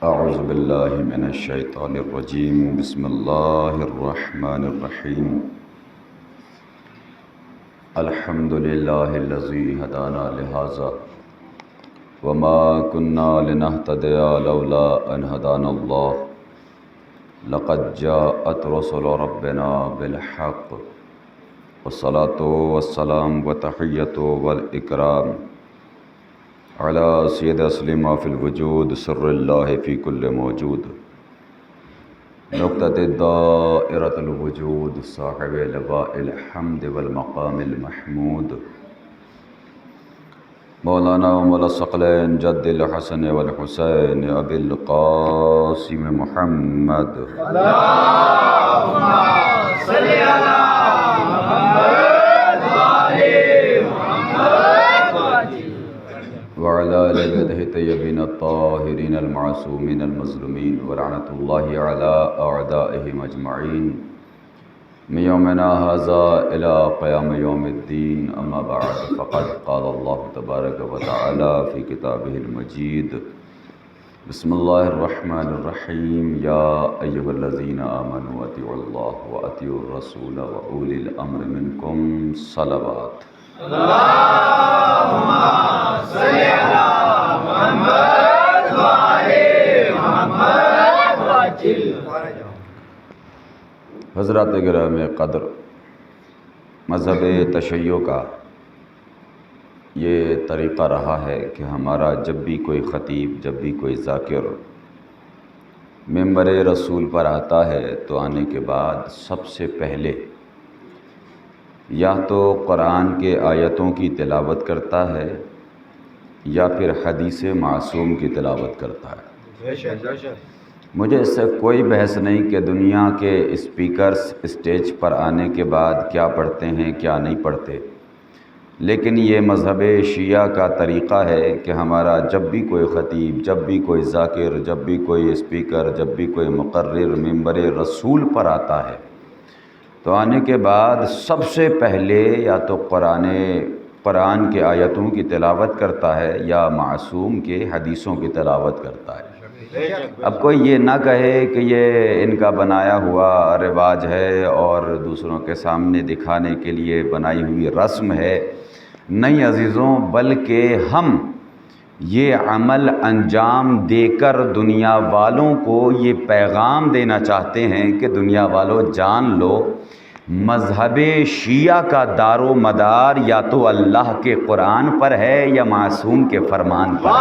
اعوذ باللہ من الشیطان الرجیم بسم اللہ الرحمن الرحیم الحمد للہ الذی ہدانا لہذا وما كنا لنهتدی لولا ان ہدانا اللہ لقد جاءت رسل ربنا بالحق والصلاة والسلام والتحیۃ والاکرام علی سید اسلم فی الوجود سر اللہ فی کل موجود نقطۃ دائرۃ الوجود صاحب لواء الحمد والمقام المحمود مولانا مولا الثقلین جد الحسن والحسین ابی القاسم محمد اللہم صلی علی محمد وعلى آل بیتہ الطیبین الطاہرین المعصومین المظلومین ولعنۃ اللہ علی اعدائہم اجمعین من یومنا ھذا الی قیام یوم الدین اما بعد فقد قال اللہ تبارک وتعالی فی کتابہ المجید بسم اللہ الرحمن الرحیم یا ایھا الذین آمنوا اطیعوا اللہ واطیعوا الرسول واولی الامر منکم صلوات اللہم صلی علی محمد وآل محمد وعجل۔ حضرات گرام قدر، مذہب تشیع کا یہ طریقہ رہا ہے کہ ہمارا جب بھی کوئی خطیب، جب بھی کوئی ذاکر منبر رسول پر آتا ہے تو آنے کے بعد سب سے پہلے یا تو قرآن کے آیتوں کی تلاوت کرتا ہے یا پھر حدیث معصوم کی تلاوت کرتا ہے۔ مجھے اس سے کوئی بحث نہیں کہ دنیا کے اسپیکرز اسٹیج پر آنے کے بعد کیا پڑھتے ہیں کیا نہیں پڑھتے، لیکن یہ مذہب شیعہ کا طریقہ ہے کہ ہمارا جب بھی کوئی خطیب، جب بھی کوئی ذاکر، جب بھی کوئی اسپیکر، جب بھی کوئی مقرر منبر رسول پر آتا ہے تو آنے کے بعد سب سے پہلے یا تو قرآن کے آیتوں کی تلاوت کرتا ہے یا معصوم کے حدیثوں کی تلاوت کرتا ہے۔ اب کوئی یہ نہ کہے کہ یہ ان کا بنایا ہوا رواج ہے اور دوسروں کے سامنے دکھانے کے لیے بنائی ہوئی رسم ہے، نہیں عزیزوں، بلکہ ہم یہ عمل انجام دے کر دنیا والوں کو یہ پیغام دینا چاہتے ہیں کہ دنیا والوں جان لو، مذہب شیعہ کا دار و مدار یا تو اللہ کے قرآن پر ہے یا معصوم کے فرمان پر ہے۔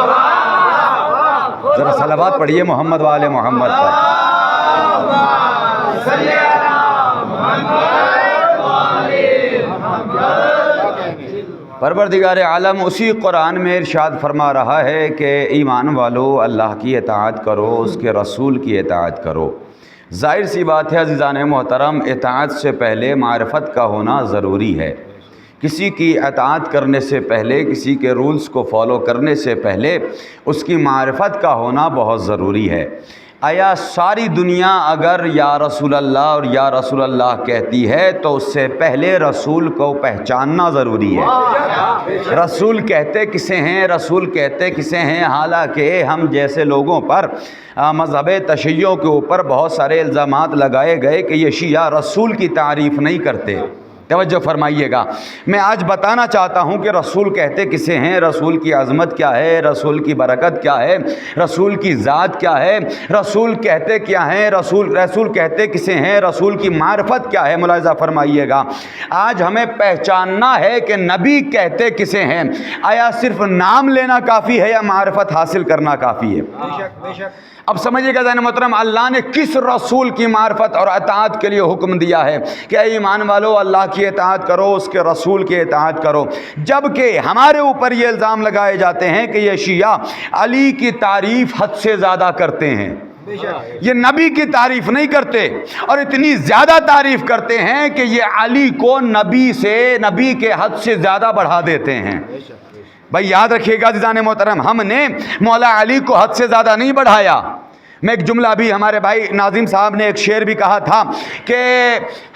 ذرا صلوات پڑھیے محمد وآل محمد پر۔ اللہم صلی علی محمد وآل محمد۔ پروردگار عالم اسی قرآن میں ارشاد فرما رہا ہے کہ ایمان والو اللہ کی اطاعت کرو، اس کے رسول کی اطاعت کرو۔ ظاہر سی بات ہے عزیزان محترم، اطاعت سے پہلے معرفت کا ہونا ضروری ہے۔ کسی کی اطاعت کرنے سے پہلے، کسی کے رولز کو فالو کرنے سے پہلے اس کی معرفت کا ہونا بہت ضروری ہے۔ آیا ساری دنیا اگر یا رسول اللہ اور یا رسول اللہ کہتی ہے تو اس سے پہلے رسول کو پہچاننا ضروری ہے۔ رسول کہتے کسے ہیں، رسول کہتے کسے ہیں، حالانکہ ہم جیسے لوگوں پر مذہب تشیع کے اوپر بہت سارے الزامات لگائے گئے کہ یہ شیعہ رسول کی تعریف نہیں کرتے۔ توجہ فرمائیے گا، میں آج بتانا چاہتا ہوں کہ رسول کہتے کسے ہیں، رسول کی عظمت کیا ہے، رسول کی برکت کیا ہے، رسول کی ذات کیا ہے، رسول کہتے کیا ہیں، رسول کہتے کسے ہیں، رسول کی معرفت کیا ہے۔ ملاحظہ فرمائیے گا، آج ہمیں پہچاننا ہے کہ نبی کہتے کسے ہیں۔ آیا صرف نام لینا کافی ہے یا معرفت حاصل کرنا کافی ہے؟ بے شک۔ اب سمجھیے گا ذہن محترم، اللہ نے کس رسول کی معرفت اور اطاعت کے لیے حکم دیا ہے کہ اے ایمان والو اللہ کی اطاعت کرو، اس کے رسول کی اطاعت کرو، جبکہ ہمارے اوپر یہ الزام لگائے جاتے ہیں کہ یہ شیعہ علی کی تعریف حد سے زیادہ کرتے ہیں، یہ نبی کی تعریف نہیں کرتے، اور اتنی زیادہ تعریف کرتے ہیں کہ یہ علی کو نبی کے حد سے زیادہ بڑھا دیتے ہیں۔ بھائی یاد رکھیے گا عزیزان محترم، ہم نے مولا علی کو حد سے زیادہ نہیں بڑھایا۔ میں ایک جملہ بھی، ہمارے بھائی ناظم صاحب نے ایک شعر بھی کہا تھا کہ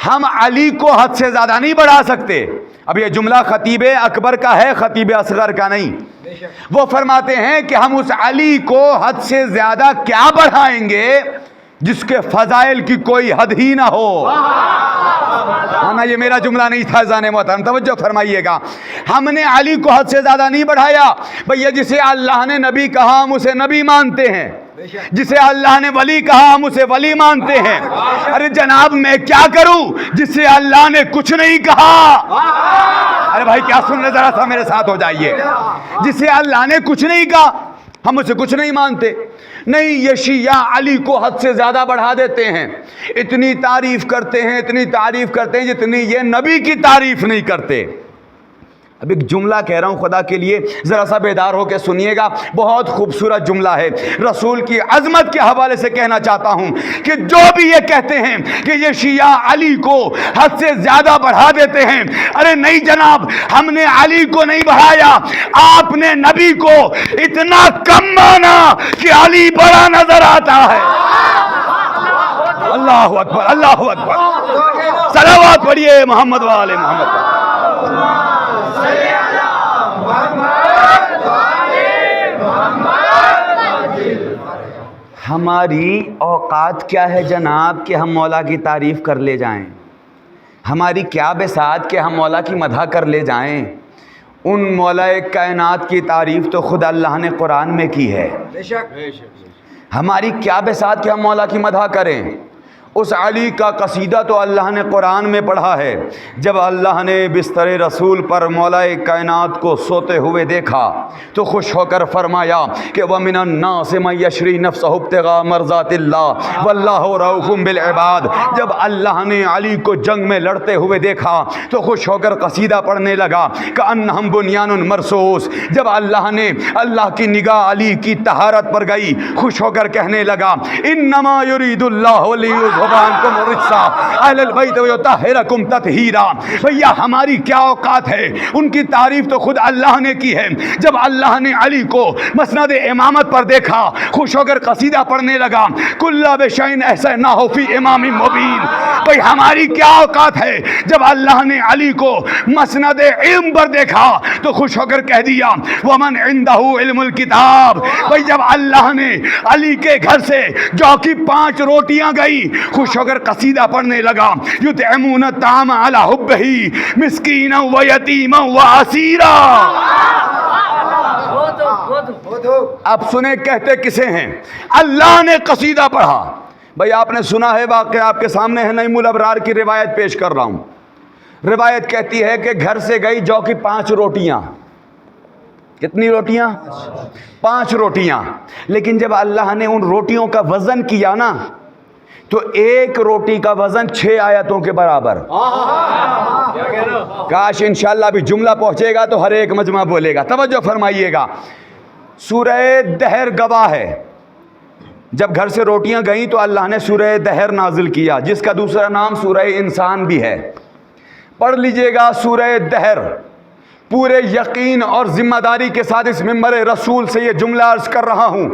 ہم علی کو حد سے زیادہ نہیں بڑھا سکتے۔ اب یہ جملہ خطیب اکبر کا ہے، خطیب اصغر کا نہیں۔ وہ فرماتے ہیں کہ ہم اس علی کو حد سے زیادہ کیا بڑھائیں گے جس کے فضائل کی کوئی حد ہی نہ ہو. نا یہ میرا جملہ نہیں تھا زان محترم، توجہ فرمائیے گا. ہم نے علی کو حد سے زیادہ نہیں بڑھایا بھیا. جسے اللہ نے نبی کہا ہم اسے نبی مانتے ہیں، جسے اللہ نے ولی کہا ہم اسے ولی مانتے ہیں. ارے جناب میں کیا کروں جسے اللہ نے کچھ نہیں کہا؟ ارے بھائی کیا سن رہے، ذرا سا میرے ساتھ ہو جائیے. جسے اللہ نے کچھ نہیں کہا ہم اسے کچھ نہیں مانتے. نہیں، یہ شیعہ علی کو حد سے زیادہ بڑھا دیتے ہیں، اتنی تعریف کرتے ہیں، اتنی تعریف کرتے ہیں جتنی یہ نبی کی تعریف نہیں کرتے. اب ایک جملہ کہہ رہا ہوں خدا کے لیے، ذرا سا بیدار ہو کے سنیے گا. بہت خوبصورت جملہ ہے، رسول کی عظمت کے حوالے سے کہنا چاہتا ہوں کہ جو بھی یہ کہتے ہیں کہ یہ شیعہ علی کو حد سے زیادہ بڑھا دیتے ہیں، ارے نہیں جناب، ہم نے علی کو نہیں بڑھایا، آپ نے نبی کو اتنا کم مانا کہ علی بڑا نظر آتا ہے. اللہ اکبر، اللہ اکبر. صلوات پڑھیے محمد والے محمد. ہماری اوقات کیا ہے جناب کہ ہم مولا کی تعریف کر لے جائیں؟ ہماری کیا بساط کہ ہم مولا کی مدح کر لے جائیں؟ ان مولا کائنات کی تعریف تو خود اللہ نے قرآن میں کی ہے. ہماری کیا بساط کہ ہم مولا کی مدح کریں؟ اس علی کا قصیدہ تو اللہ نے قرآن میں پڑھا ہے. جب اللہ نے بستر رسول پر مولا کائنات کو سوتے ہوئے دیکھا تو خوش ہو کر فرمایا کہ وَمِنَ النَّاسِ مَن يَشْرِي نَفْسَهُ ابْتِغَاءَ مَرْضَاتِ اللَّهِ وَاللَّهُ رَءُوفٌ بِالْعِبَادِ. جب اللہ نے علی کو جنگ میں لڑتے ہوئے دیکھا تو خوش ہو کر قصیدہ پڑھنے لگا كَأَنَّهُمْ بُنْيَانٌ مَرْصُوصٌ. جب اللہ کی نگاہ علی کی طہارت پر گئی، خوش ہو کر کہنے لگا إِنَّمَا يُرِيدُ اللَّهُ لِيُذْهِبَ عنكم الرجس اهل البيت ويطهركم تطهيرا. بھیا ہماری کیا اوقات ہے؟ ان کی تعریف تو خود اللہ نے کی ہے. جب اللہ نے علی کو مسند امامت پر دیکھا، خوش ہو کر قصیدہ پڑھنے لگا كل بشيء احصيناه في امام مبين. بھئی ہماری کیا اوقات ہے؟ جب اللہ نے علی کو مسند علم پر دیکھا تو خوش ہو کر کہہ دیا ومن عنده علم الكتاب. بھئی جب اللہ نے علی کے گھر سے جو کی 5 روٹیاں گئی، خوش ہو کر قصیدہ پڑھنے لگا یطعمون الطعام علی حبہ مسکینا و یتیما و اسیرا. اب سنیں کہتے کسے ہیں؟ اللہ نے قصیدہ پڑھا. بھئی آپ نے سنا ہے واقعہ آپ کے سامنے ہے، نعیم الابرار کی روایت پیش کر رہا ہوں. روایت کہتی ہے کہ گھر سے گئی جو کی 5 روٹیاں. کتنی روٹیاں؟ 5 روٹیاں. لیکن جب اللہ نے ان روٹیوں کا وزن کیا نا تو ایک روٹی کا وزن 6 آیتوں کے برابر. کاش انشاءاللہ بھی جملہ پہنچے گا تو ہر ایک مجمع بولے گا. توجہ فرمائیے گا. سورہ دہر گواہ ہے. جب گھر سے روٹیاں گئیں تو اللہ نے سورہ دہر نازل کیا، جس کا دوسرا نام سورہ انسان بھی ہے. پڑھ لیجئے گا سورہ دہر. پورے یقین اور ذمہ داری کے ساتھ اس منبر رسول سے یہ جملہ عرض کر رہا ہوں.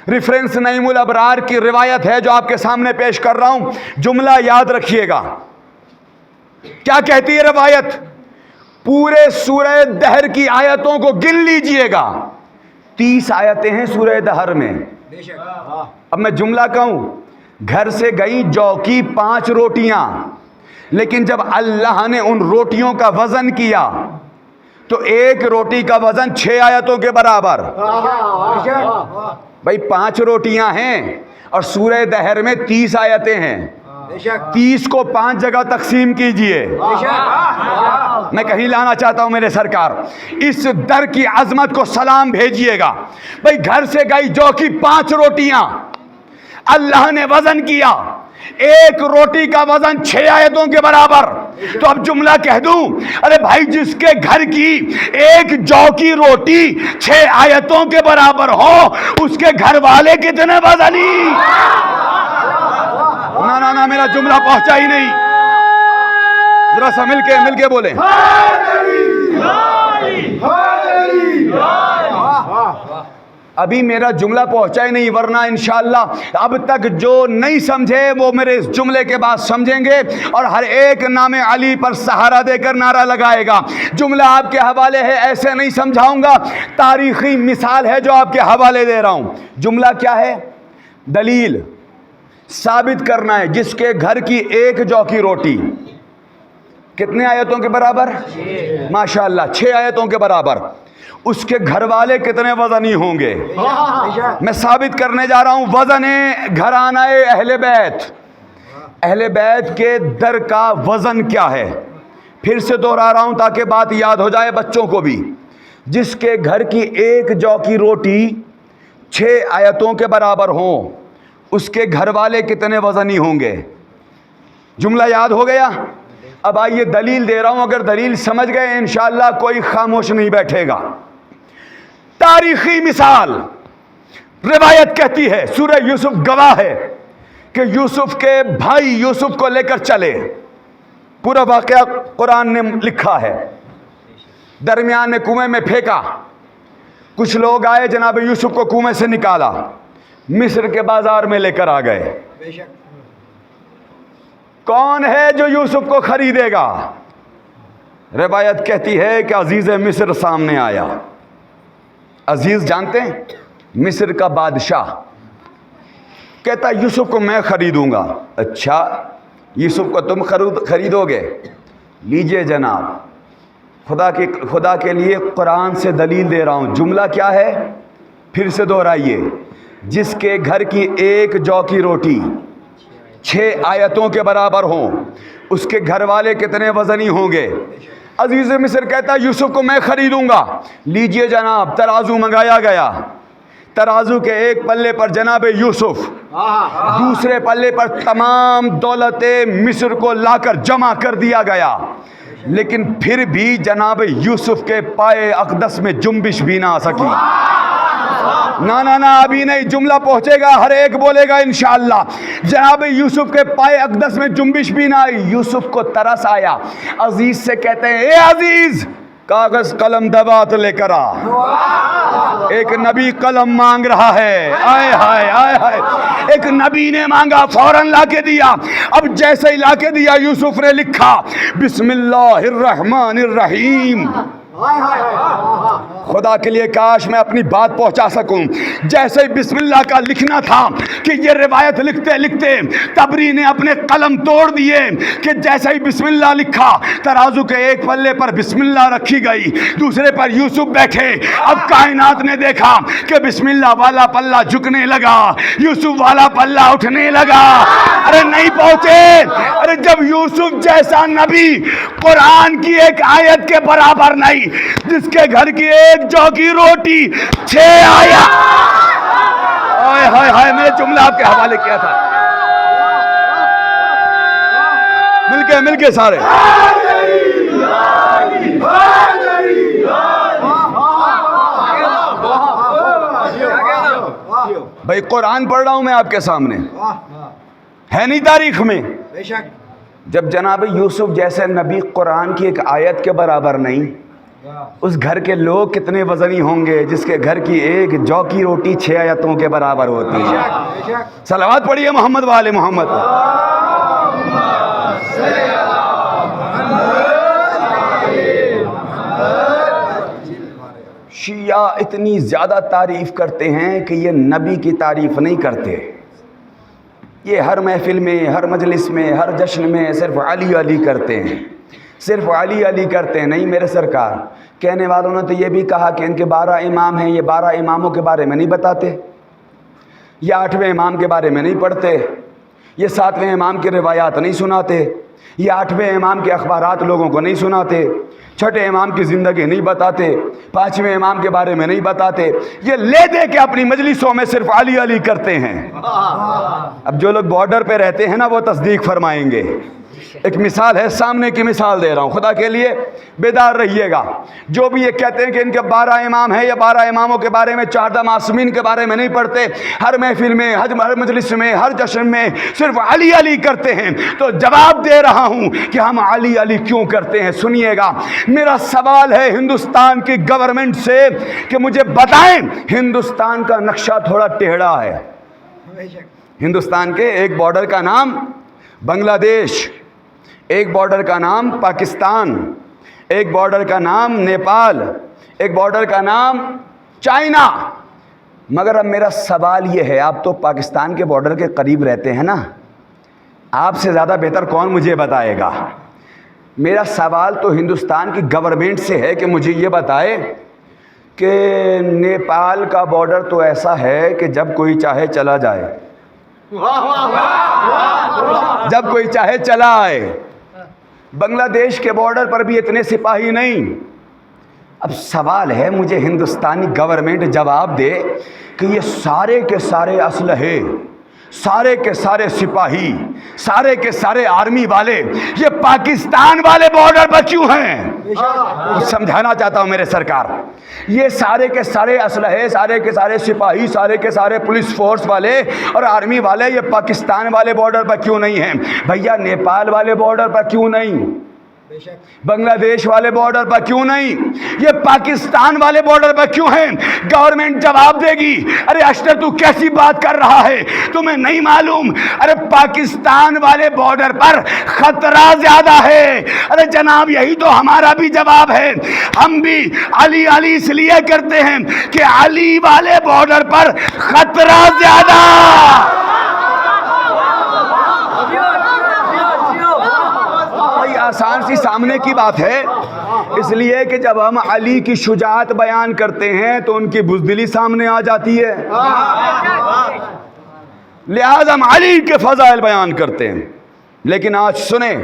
ریفرنس نعیم الابرار کی روایت ہے جو آپ کے سامنے پیش کر رہا ہوں. جملہ یاد رکھیے گا. کیا کہتی ہے روایت؟ پورے سورہ دہر کی آیتوں کو گن لیجئے گا. 30 آیتیں ہیں سورہ دہر میں. اب میں جملہ کہوں، گھر سے گئی جو کی 5 روٹیاں، لیکن جب اللہ نے ان روٹیوں کا وزن کیا تو ایک روٹی کا وزن 6 آیتوں کے برابر. بھائی 5 روٹیاں ہیں اور سورہ دہر میں 30 آیتیں ہیں. 30 کو 5 جگہ تقسیم کیجئے. میں کہیں لانا چاہتا ہوں میرے سرکار، اس در کی عظمت کو سلام بھیجئے گا. بھئی گھر سے گئی جو کی 5 روٹیاں، اللہ نے وزن کیا، ایک روٹی کا وزن 6 آیتوں کے برابر. تو اب جملہ کہہ دوں، ارے بھائی جس کے گھر کی ایک جو کی روٹی 6 آیتوں کے برابر ہو، اس کے گھر والے کتنے وزنی؟ نا میرا جملہ پہنچا ہی نہیں. ذرا سا مل کے بولیں. ابھی میرا جملہ پہنچا ہی نہیں، ورنہ انشاءاللہ اب تک جو نہیں سمجھے وہ میرے اس جملے کے بعد سمجھیں گے، اور ہر ایک نام علی پر سہارا دے کر نعرہ لگائے گا۔ جملہ آپ کے حوالے ہے، ایسے نہیں سمجھاؤں گا، تاریخی مثال ہے جو آپ کے حوالے دے رہا ہوں۔ جملہ کیا ہے؟ دلیل ثابت کرنا ہے جس کے گھر کی ایک جو کی روٹی کتنے آیتوں کے برابر؟ ماشاءاللہ 6 آیتوں کے برابر، اس کے گھر والے کتنے وزنی ہوں گے؟ میں ثابت کرنے جا رہا ہوں وزن گھرانہ اہل بیت، اہل بیت کے در کا وزن کیا ہے۔ پھر سے دوہرا رہا ہوں تاکہ بات یاد ہو جائے بچوں کو بھی۔ جس کے گھر کی ایک جو کی روٹی 6 آیتوں کے برابر ہوں، اس کے گھر والے کتنے وزنی ہوں گے؟ جملہ یاد ہو گیا؟ اب آئیے دلیل دے رہا ہوں، اگر دلیل سمجھ گئے انشاءاللہ کوئی خاموش نہیں بیٹھے گا۔ تاریخی مثال، روایت کہتی ہے، سورہ یوسف گواہ ہے کہ یوسف کے بھائی یوسف کو لے کر چلے، پورا واقعہ قرآن نے لکھا ہے۔ درمیان میں کنویں میں پھینکا، کچھ لوگ آئے جناب یوسف کو کنویں سے نکالا، مصر کے بازار میں لے کر آ گئے۔ کون ہے جو یوسف کو خریدے گا؟ روایت کہتی ہے کہ عزیز مصر سامنے آیا۔ عزیز جانتے ہیں؟ مصر کا بادشاہ کہتا یوسف کو میں خریدوں گا۔ اچھا یوسف کو تم خریدو گے؟ لیجئے جناب، خدا کے لیے قرآن سے دلیل دے رہا ہوں۔ جملہ کیا ہے؟ پھر سے دہرائیے، جس کے گھر کی ایک جو کی روٹی 6 آیتوں کے برابر ہوں، اس کے گھر والے کتنے وزنی ہوں گے؟ عزیز مصر کہتا یوسف کو میں خریدوں گا۔ لیجئے جناب، ترازو منگایا گیا، ترازو کے ایک پلے پر جناب یوسف، دوسرے پلے پر تمام دولت مصر کو لا کر جمع کر دیا گیا، لیکن پھر بھی جناب یوسف کے پائے اقدس میں جنبش بھی نہ آ سکی۔ نہ ابھی نہیں، جملہ پہنچے گا، ہر ایک بولے گا انشاءاللہ۔ جناب یوسف کے پائے اقدس میں جنبش بھی نہ آئی۔ یوسف کو ترس آیا، عزیز سے کہتے ہیں اے عزیز کاغذ قلم دوات لے کر آ۔ ایک نبی قلم مانگ رہا ہے، آئے ہائے آئے ہائے، ایک نبی نے مانگا فوراً لا کے دیا۔ اب جیسے ہی لا کے دیا یوسف نے لکھا بسم اللہ الرحمن الرحیم۔ خدا کے لیے کاش میں اپنی بات پہنچا سکوں۔ جیسے ہی بسم اللہ کا لکھنا تھا کہ یہ روایت لکھتے لکھتے تبری نے اپنے قلم توڑ دیے کہ جیسے ہی بسم اللہ لکھا، ترازو کے ایک پلے پر بسم اللہ رکھی گئی، دوسرے پر یوسف بیٹھے۔ اب کائنات نے دیکھا کہ بسم اللہ والا پلہ جھکنے لگا، یوسف والا پلہ اٹھنے لگا۔ ارے نہیں پہنچے، ارے جب یوسف جیسا نبی قرآن کی ایک آیت کے برابر نہیں، جس کے گھر کی ایک جو کی روٹی 6 آیا۔ ہائے ہائے ہائے، میں جملہ آپ کے حوالے کیا تھا، مل کے سارے بھائی قرآن پڑھ رہا ہوں میں آپ کے سامنے، ہے نہیں تاریخ میں؟ جب جناب یوسف جیسے نبی قرآن کی ایک آیت کے برابر نہیں، اس گھر کے لوگ کتنے وزنی ہوں گے جس کے گھر کی ایک جو کی روٹی 6 آیتوں کے برابر ہوتی ہے۔ صلوات پڑھیے محمد والے محمد۔ شیعہ اتنی زیادہ تعریف کرتے ہیں کہ یہ نبی کی تعریف نہیں کرتے، یہ ہر محفل میں، ہر مجلس میں، ہر جشن میں صرف علی علی کرتے ہیں، صرف علی علی کرتے ہیں۔ نہیں میرے سرکار، کہنے والوں نے تو یہ بھی کہا کہ ان کے 12 امام ہیں، یہ 12 اماموں کے بارے میں نہیں بتاتے، یہ 8ویں امام کے بارے میں نہیں پڑھتے، یہ 7ویں امام کی روایات نہیں سناتے، یہ 8ویں امام کے اخبارات لوگوں کو نہیں سناتے، 6ٹھے امام کی زندگی نہیں بتاتے، 5ویں امام کے بارے میں نہیں بتاتے، یہ لے دے کے اپنی مجلسوں میں صرف علی علی کرتے ہیں۔ اب جو لوگ بارڈر پہ رہتے ہیں نا وہ تصدیق فرمائیں گے، ایک مثال ہے, سامنے کی مثال دے رہا ہوں, خدا کے لیے بیدار رہیے گا. جو بھی یہ کہتے ہیں کہ ان کے 12 امام ہیں, یا 12 اماموں کے بارے میں 14 معصومین کے بارے میں نہیں پڑھتے, ہر محفل میں, ہر مجلس میں, ہر جشن میں صرف علی علی کرتے ہیں, تو جواب دے رہا ہوں کہ ہم علی علی کیوں کرتے ہیں. سنیے گا, میرا سوال ہے ہندوستان کی گورنمنٹ سے کہ مجھے بتائیں ہندوستان کا نقشہ تھوڑا ٹیڑھا ہے. ہندوستان کے ایک بارڈر کا نام بنگلہ دیش, ایک بارڈر کا نام پاکستان, ایک بارڈر کا نام نیپال, ایک بارڈر کا نام چائنا. مگر اب میرا سوال یہ ہے, آپ تو پاکستان کے بارڈر کے قریب رہتے ہیں نا, آپ سے زیادہ بہتر کون مجھے بتائے گا. میرا سوال تو ہندوستان کی گورنمنٹ سے ہے کہ مجھے یہ بتائے کہ نیپال کا بارڈر تو ایسا ہے کہ جب کوئی چاہے چلا جائے, جب کوئی چاہے چلا آئے. بنگلہ دیش کے بارڈر پر بھی اتنے سپاہی نہیں. اب سوال ہے, مجھے ہندوستانی گورنمنٹ جواب دے کہ یہ سارے کے سارے اسلحے, سارے کے سارے سپاہی, سارے کے سارے آرمی والے یہ پاکستان والے بارڈر پر کیوں ہیں. سمجھانا چاہتا ہوں میرے سرکار, یہ سارے کے سارے اسلحے, سارے کے سارے سپاہی, سارے کے سارے پولیس فورس والے اور آرمی والے یہ پاکستان والے بارڈر پر کیوں نہیں ہیں. بھیا نیپال والے بارڈر پر کیوں نہیں, بنگلہ دیش والے بارڈر پر کیوں نہیں, یہ پاکستان والے بارڈر پر کیوں ہیں. گورنمنٹ جواب دے گی, ارے اشتر تو کیسی بات کر رہا ہے, تمہیں نہیں معلوم, ارے پاکستان والے بارڈر پر خطرہ زیادہ ہے. ارے جناب یہی تو ہمارا بھی جواب ہے, ہم بھی علی علی اس لیے کرتے ہیں کہ علی والے بارڈر پر خطرہ زیادہ. آسان سی سامنے کی بات ہے, اس لیے کہ جب ہم علی کی شجاعت بیان کرتے ہیں تو ان کی بزدلی سامنے آ جاتی ہے, لہذا ہم علی کے فضائل بیان کرتے ہیں. لیکن آج سنیں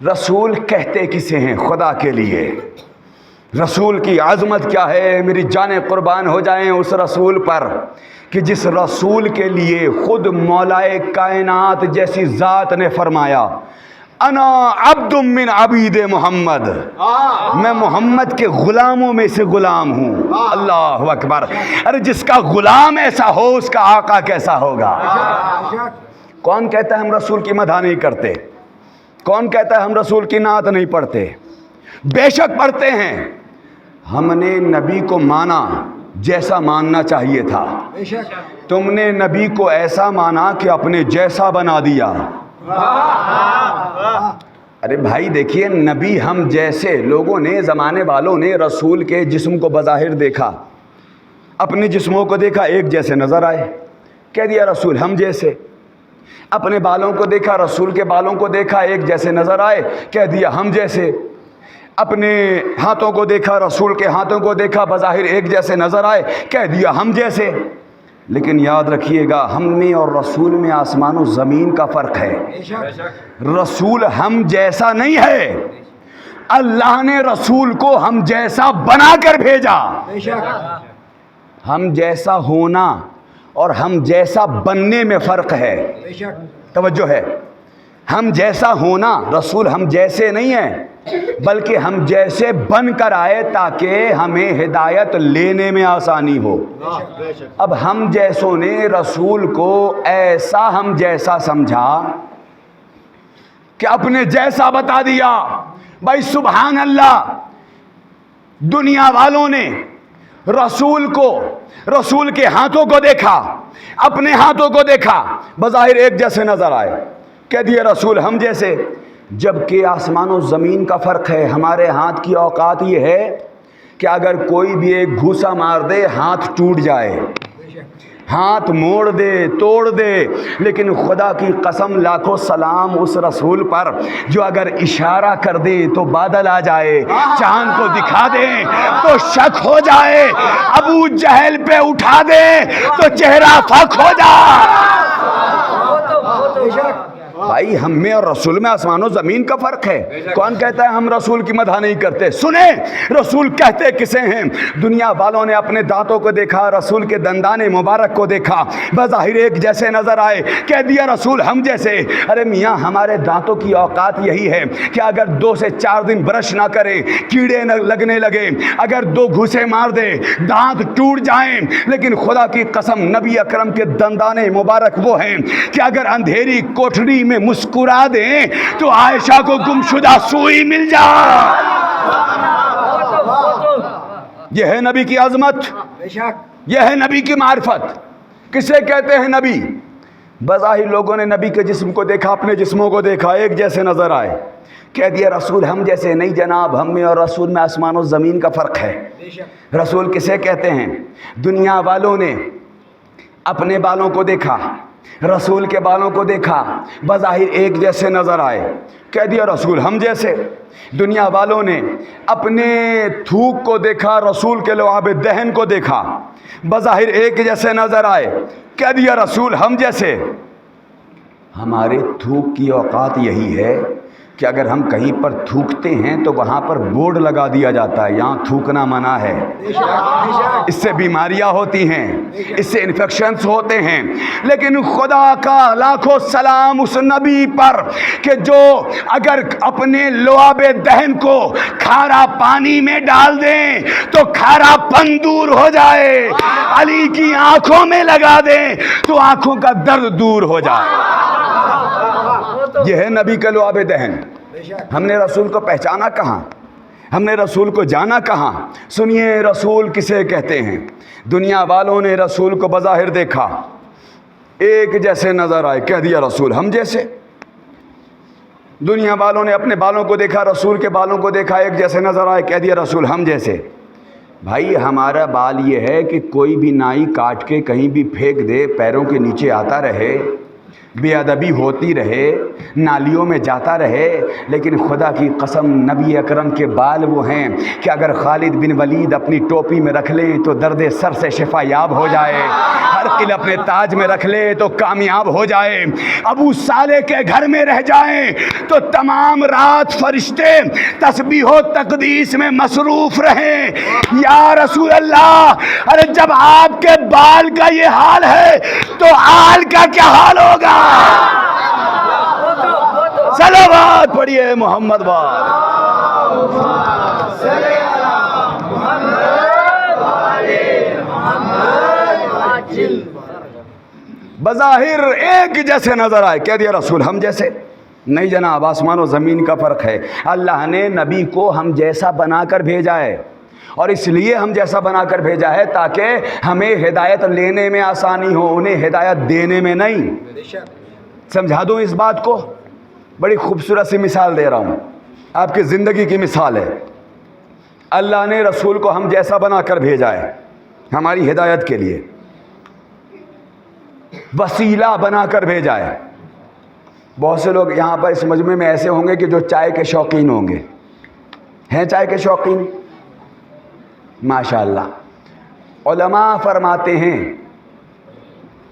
رسول کہتے کسے ہیں خدا کے لیے, رسول کی عظمت کیا ہے. میری جانیں قربان ہو جائیں اس رسول پر کہ جس رسول کے لیے خود مولائے کائنات جیسی ذات نے فرمایا, انا عبد من عبید محمد, میں محمد کے غلاموں میں سے غلام ہوں. اللہ اکبر. ارے جس کا غلام ایسا ہو اس کا آقا کیسا ہوگا. کون کہتا ہے ہم رسول کی مدح نہیں کرتے, کون کہتا ہے ہم رسول کی نعت نہیں پڑھتے. بے شک پڑھتے ہیں. ہم نے نبی کو مانا جیسا ماننا چاہیے تھا, تم نے نبی کو ایسا مانا کہ اپنے جیسا بنا دیا. ارے بھائی دیکھیے, نبی ہم جیسے لوگوں نے, زمانے والوں نے رسول کے جسم کو بظاہر دیکھا, اپنے جسموں کو دیکھا ایک جیسے نظر آئے, کہہ دیا رسول ہم جیسے. اپنے بالوں کو دیکھا, رسول کے بالوں کو دیکھا ایک جیسے نظر آئے, کہہ دیا ہم جیسے. اپنے ہاتھوں کو دیکھا, رسول کے ہاتھوں کو دیکھا, بظاہر ایک جیسے نظر آئے, کہہ دیا ہم جیسے. لیکن یاد رکھیے گا, ہم میں اور رسول میں آسمان و زمین کا فرق ہے. رسول ہم جیسا نہیں ہے, اللہ نے رسول کو ہم جیسا بنا کر بھیجا. ہم جیسا ہونا اور ہم جیسا بننے میں فرق ہے. توجہ ہے, ہم جیسا ہونا, رسول ہم جیسے نہیں ہیں بلکہ ہم جیسے بن کر آئے تاکہ ہمیں ہدایت لینے میں آسانی ہو. اب ہم جیسوں نے رسول کو ایسا ہم جیسا سمجھا کہ اپنے جیسا بتا دیا. بھائی سبحان اللہ, دنیا والوں نے رسول کو, رسول کے ہاتھوں کو دیکھا, اپنے ہاتھوں کو دیکھا, بظاہر ایک جیسے نظر آئے, کہہ دیا رسول ہم جیسے. جبکہ آسمان و زمین کا فرق ہے. ہمارے ہاتھ کی اوقات یہ ہے کہ اگر کوئی بھی ایک گھوسا مار دے ہاتھ ٹوٹ جائے, ہاتھ موڑ دے, توڑ دے. لیکن خدا کی قسم لاکھوں سلام اس رسول پر جو اگر اشارہ کر دے تو بادل آ جائے, چاند کو دکھا دے تو شک ہو جائے, ابو جہل پہ اٹھا دے تو چہرہ فک ہو جائے. بھائی ہم میں اور رسول میں آسمان و زمین کا فرق ہے. کون کہتا ہے ہم رسول کی مدح نہیں کرتے؟ سنیں رسول کہتے کسے ہیں. دنیا والوں نے اپنے دانتوں کو دیکھا, رسول کے دندان مبارک کو دیکھا, بظاہر ایک جیسے نظر آئے, کہہ دیا رسول ہم جیسے. ارے میاں ہمارے دانتوں کی اوقات یہی ہے کہ اگر 2 سے 4 دن برش نہ کریں کیڑے نہ لگنے لگے, اگر 2 گھوسے مار دے دانت ٹوٹ جائیں. لیکن خدا کی قسم نبی اکرم کے دندان مبارک وہ ہیں کہ اگر اندھیری کوٹھری میں مسکرا دیں تو عائشہ کو گمشدہ سوئی مل جائے. یہ ہے نبی کی عظمت, یہ ہے نبی کی معرفت. کسے کہتے ہیں نبی؟ بظاہر لوگوں نے نبی کے جسم کو دیکھا, اپنے جسموں کو دیکھا, ایک جیسے نظر آئے, کہہ دیا رسول ہم جیسے. نہیں جناب, ہم میں اور رسول میں آسمان و زمین کا فرق ہے. رسول کسے کہتے ہیں؟ دنیا والوں نے اپنے بالوں کو دیکھا, رسول کے بالوں کو دیکھا, بظاہر ایک جیسے نظر آئے, کہہ دیا رسول ہم جیسے. دنیا والوں نے اپنے تھوک کو دیکھا, رسول کے لعاب دہن کو دیکھا, بظاہر ایک جیسے نظر آئے, کہہ دیا رسول ہم جیسے. ہمارے تھوک کی اوقات یہی ہے کہ اگر ہم کہیں پر تھوکتے ہیں تو وہاں پر بورڈ لگا دیا جاتا ہے یہاں تھوکنا منع ہے. اس سے بیماریاں ہوتی ہیں, اس سے انفیکشنز ہوتے ہیں. لیکن خدا کا لاکھوں سلام اس نبی پر کہ جو اگر اپنے لعاب دہن کو کھارا پانی میں ڈال دیں تو کھارا پن دور ہو جائے, علی کی آنکھوں میں لگا دیں تو آنکھوں کا درد دور ہو جائے. یہ ہے نبی کا لعاب دہن. ہم نے رسول کو پہچانا کہاں؟ ہم نے رسول کو جانا کہاں؟ سنیے رسول کسے کہتے ہیں. دنیا والوں نے رسول کو بظاہر دیکھا, ایک جیسے نظر آئے, کہہ دیا رسول ہم جیسے. دنیا والوں نے اپنے بالوں کو دیکھا, رسول کے بالوں کو دیکھا, ایک جیسے نظر آئے, کہہ دیا رسول ہم جیسے. بھائی ہمارا بال یہ ہے کہ کوئی بھی نائی کاٹ کے کہیں بھی پھینک دے, پیروں کے نیچے آتا رہے, بے ادبی ہوتی رہے, نالیوں میں جاتا رہے. لیکن خدا کی قسم نبی اکرم کے بال وہ ہیں کہ اگر خالد بن ولید اپنی ٹوپی میں رکھ لیں تو درد سر سے شفا یاب ہو جائے, ہر قل اپنے تاج میں رکھ لے تو کامیاب ہو جائے, ابو صالح کے گھر میں رہ جائیں تو تمام رات فرشتے تسبیح و تقدیس میں مصروف رہیں. یا رسول اللہ, ارے جب آپ کے بال کا یہ حال ہے تو آل کا کیا حال ہوگا؟ صلوات پڑھیے محمد بار. بظاہر ایک جیسے نظر آئے, کہہ دیا رسول ہم جیسے. نہیں جناب, آسمان و زمین کا فرق ہے. اللہ نے نبی کو ہم جیسا بنا کر بھیجا ہے, اور اس لیے ہم جیسا بنا کر بھیجا ہے تاکہ ہمیں ہدایت لینے میں آسانی ہو, انہیں ہدایت دینے میں نہیں. سمجھا دوں اس بات کو, بڑی خوبصورت سی مثال دے رہا ہوں, آپ کی زندگی کی مثال ہے. اللہ نے رسول کو ہم جیسا بنا کر بھیجا ہے ہماری ہدایت کے لیے, وسیلہ بنا کر بھیجا ہے. بہت سے لوگ یہاں پر اس مجمع میں ایسے ہوں گے کہ جو چائے کے شوقین ہوں گے. ہیں چائے کے شوقین؟ ماشاءاللہ. علماء فرماتے ہیں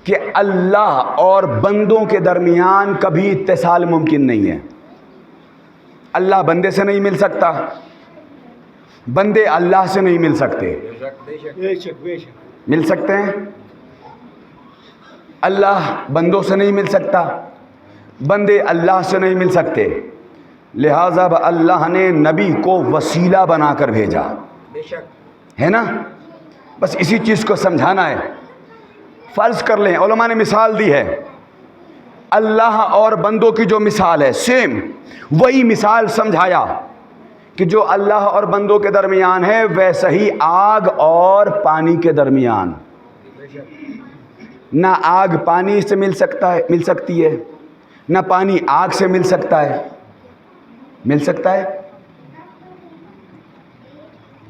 کہ اللہ اور بندوں کے درمیان کبھی اتصال ممکن نہیں ہے. اللہ بندے سے نہیں مل سکتا, بندے اللہ سے نہیں مل سکتے. مل سکتے ہیں؟ اللہ بندوں سے نہیں مل سکتا, بندے اللہ سے نہیں مل سکتے. لہذا اللہ نے نبی کو وسیلہ بنا کر بھیجا ہے نا. بس اسی چیز کو سمجھانا ہے. فرض کر لیں, علماء نے مثال دی ہے, اللہ اور بندوں کی جو مثال ہے سیم وہی مثال سمجھایا کہ جو اللہ اور بندوں کے درمیان ہے ویسا ہی آگ اور پانی کے درمیان. نہ آگ پانی سے مل سکتی ہے, نہ پانی آگ سے مل سکتا ہے. مل سکتا ہے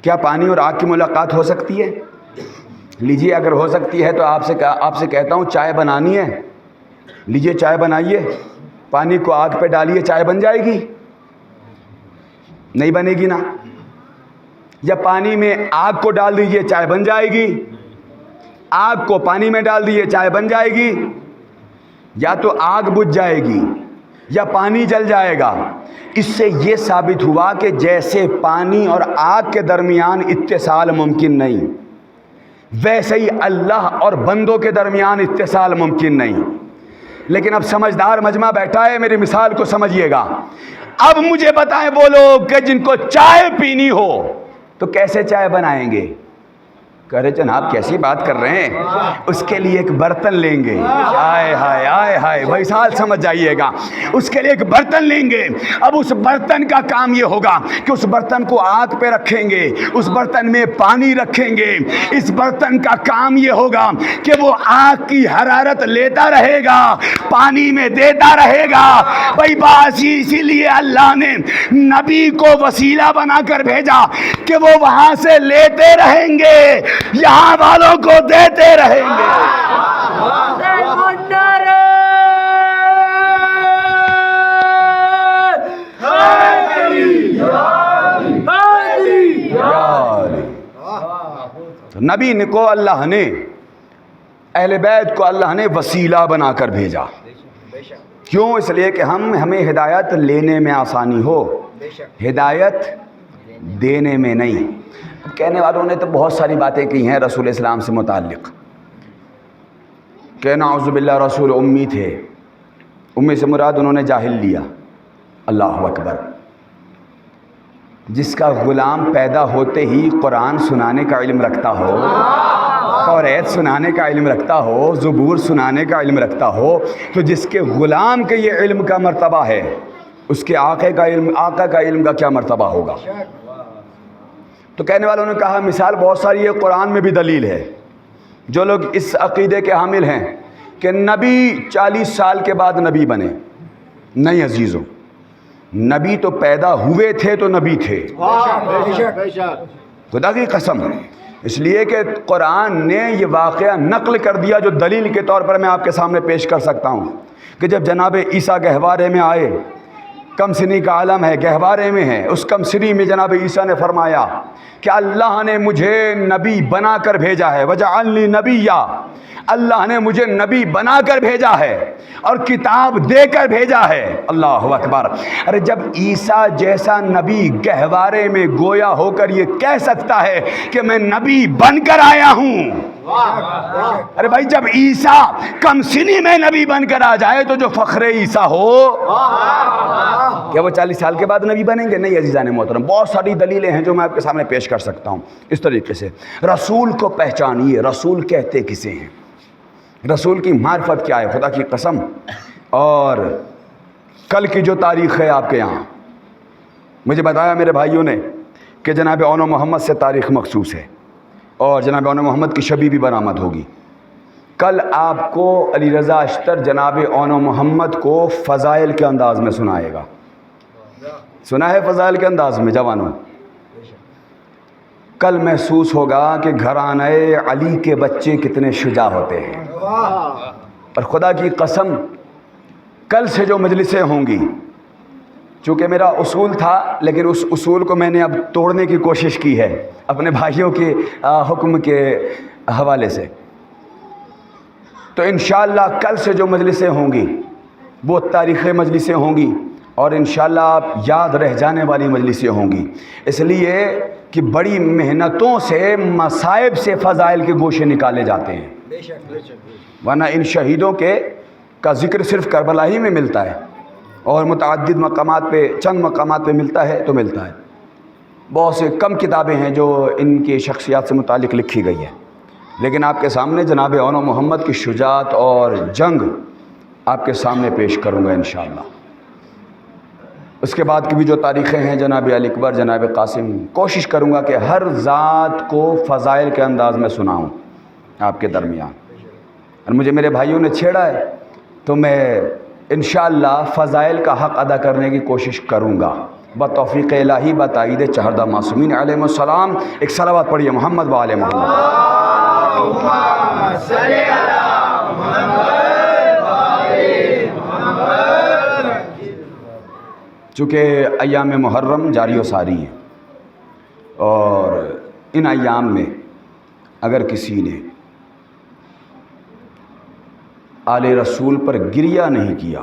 کیا پانی اور آگ کی ملاقات ہو سکتی ہے؟ لیجیے, اگر ہو سکتی ہے تو آپ سے کہتا ہوں چائے بنانی ہے, لیجیے چائے بنائیے, پانی کو آگ پہ ڈالیے, چائے بن جائے گی؟ نہیں بنے گی نا. یا پانی میں آگ کو ڈال دیجیے, چائے بن جائے گی. آگ کو پانی میں ڈال دیجیے, چائے بن جائے گی. یا تو آگ بجھ جائے گی, یا پانی جل جائے گا۔ اس سے یہ ثابت ہوا کہ جیسے پانی اور آگ کے درمیان اتصال ممکن نہیں، ویسے ہی اللہ اور بندوں کے درمیان اتصال ممکن نہیں۔ لیکن اب سمجھدار مجمع بیٹھا ہے، میری مثال کو سمجھیے گا۔ اب مجھے بتائیں وہ لوگ کہ جن کو چائے پینی ہو تو کیسے چائے بنائیں گے؟ کہہ رہے جناب کیسی بات کر رہے ہیں، اس کے لیے ایک برتن لیں گے۔ آئے ہائے آئے ہائے، بھائی سال سمجھ جائیے گا، اس کے لیے ایک برتن لیں گے۔ اب اس برتن کا کام یہ ہوگا کہ اس برتن کو آگ پہ رکھیں گے، اس برتن میں پانی رکھیں گے، اس برتن کا کام یہ ہوگا کہ وہ آگ کی حرارت لیتا رہے گا، پانی میں دیتا رہے گا۔ بھائی بس اسی لیے اللہ نے نبی کو وسیلہ بنا کر بھیجا کہ وہ وہاں سے لیتے رہیں گے، یہاں والوں کو دیتے رہیں گے۔ تو نبی کو اللہ نے، اہل بیت کو اللہ نے وسیلہ بنا کر بھیجا۔ کیوں؟ اس لیے کہ ہمیں ہدایت لینے میں آسانی ہو، ہدایت دینے میں نہیں۔ کہنے والوں نے تو بہت ساری باتیں کی ہیں رسول اسلام سے متعلق، کہ نعوذ باللہ رسول امی تھے، امی سے مراد انہوں نے جاہل لیا۔ اللہ اکبر! جس کا غلام پیدا ہوتے ہی قرآن سنانے کا علم رکھتا ہو، توریت سنانے کا علم رکھتا ہو، زبور سنانے کا علم رکھتا ہو، تو جس کے غلام کے یہ علم کا مرتبہ ہے، اس کے آقا کا علم کا کیا مرتبہ ہوگا؟ تو کہنے والوں نے کہا مثال بہت ساری ہے، قرآن میں بھی دلیل ہے۔ جو لوگ اس عقیدے کے حامل ہیں کہ نبی 40 سال کے بعد نبی بنے، نہیں عزیزوں، نبی تو پیدا ہوئے تھے تو نبی تھے، خدا کی قسم۔ اس لیے کہ قرآن نے یہ واقعہ نقل کر دیا جو دلیل کے طور پر میں آپ کے سامنے پیش کر سکتا ہوں، کہ جب جناب عیسیٰ گہوارے میں آئے، کم سنی کا عالم ہے، گہوارے میں ہے، اس کم سنی میں جناب عیسیٰ نے فرمایا کہ اللہ نے مجھے نبی بنا کر بھیجا ہے، وجعلنی نبیّا، اللہ نے مجھے نبی بنا کر بھیجا ہے اور کتاب دے کر بھیجا ہے۔ اللہ اکبر! ارے جب عیسیٰ جیسا نبی گہوارے میں گویا ہو کر یہ کہہ سکتا ہے کہ میں نبی بن کر آیا ہوں، ارے بھائی جب عیسیٰ کم سنی میں نبی بن کر آ جائے تو جو فخر عیسیٰ ہو، کیا وہ 40 سال کے بعد نبی بنیں گے؟ نہیں عزیزان محترم، بہت ساری دلیلیں ہیں جو میں آپ کے سامنے پیش کر سکتا ہوں۔ اس طریقے سے رسول کو پہچانیے، رسول کہتے کسے ہیں، رسول کی معرفت کیا ہے، خدا کی قسم۔ اور کل کی جو تاریخ ہے آپ کے یہاں، مجھے بتایا میرے بھائیوں نے کہ جناب اون محمد سے تاریخ مخصوص ہے، اور جناب اون محمد کی شبیہ بھی برآمد ہوگی۔ کل آپ کو علی رضا اشتر جناب اون محمد کو فضائل کے انداز میں سنائے گا۔ سنا ہے فضائل کے انداز میں جوانوں؟ کل محسوس ہوگا کہ گھرانہ علی کے بچے کتنے شجاع ہوتے ہیں۔ اور خدا کی قسم کل سے جو مجلسیں ہوں گی، چونکہ میرا اصول تھا لیکن اس اصول کو میں نے اب توڑنے کی کوشش کی ہے اپنے بھائیوں کے حکم کے حوالے سے، تو انشاءاللہ کل سے جو مجلسیں ہوں گی وہ تاریخی مجلسیں ہوں گی، اور انشاءاللہ آپ یاد رہ جانے والی مجلسیں ہوں گی، اس لیے کہ بڑی محنتوں سے مصائب سے فضائل کے گوشے نکالے جاتے ہیں، ورنہ ان شہیدوں کا ذکر صرف کربلا ہی میں ملتا ہے، اور متعدد مقامات پہ، چند مقامات پہ ملتا ہے تو ملتا ہے۔ بہت سے کم کتابیں ہیں جو ان کی شخصیات سے متعلق لکھی گئی ہیں، لیکن آپ کے سامنے جناب اون محمد کی شجاعت اور جنگ آپ کے سامنے پیش کروں گا انشاءاللہ۔ اس کے بعد کی بھی جو تاریخیں ہیں، جناب علی اکبر، جناب قاسم، کوشش کروں گا کہ ہر ذات کو فضائل کے انداز میں سناؤں آپ کے درمیان، اور مجھے میرے بھائیوں نے چھیڑا ہے تو میں انشاءاللہ فضائل کا حق ادا کرنے کی کوشش کروں گا بتوفیق الہی، بتائید چہردہ معصومین علیہ السلام۔ ایک صلوات پڑھیے محمد و آل محمد۔ اللہم صلی علی محمد و آل محمد۔ چونکہ ایام محرم جاری و ساری ہیں، اور ان ایام میں اگر کسی نے آل رسول پر گریہ نہیں کیا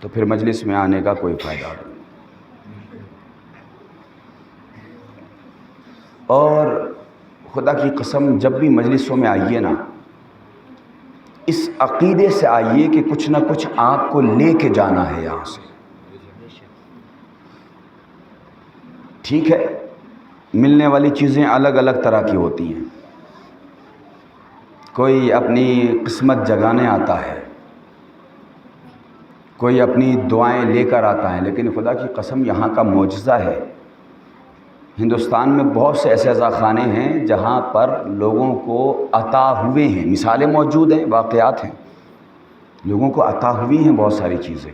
تو پھر مجلس میں آنے کا کوئی فائدہ نہیں۔ اور خدا کی قسم جب بھی مجلسوں میں آئیے نا، اس عقیدے سے آئیے کہ کچھ نہ کچھ آپ کو لے کے جانا ہے یہاں سے۔ ٹھیک ہے، ملنے والی چیزیں الگ الگ طرح کی ہوتی ہیں، کوئی اپنی قسمت جگانے آتا ہے، کوئی اپنی دعائیں لے کر آتا ہے، لیکن خدا کی قسم یہاں کا معجزہ ہے، ہندوستان میں بہت سے ایسے عزاخانے ہیں جہاں پر لوگوں کو عطا ہوئے ہیں، مثالیں موجود ہیں، واقعات ہیں، لوگوں کو عطا ہوئی ہیں بہت ساری چیزیں۔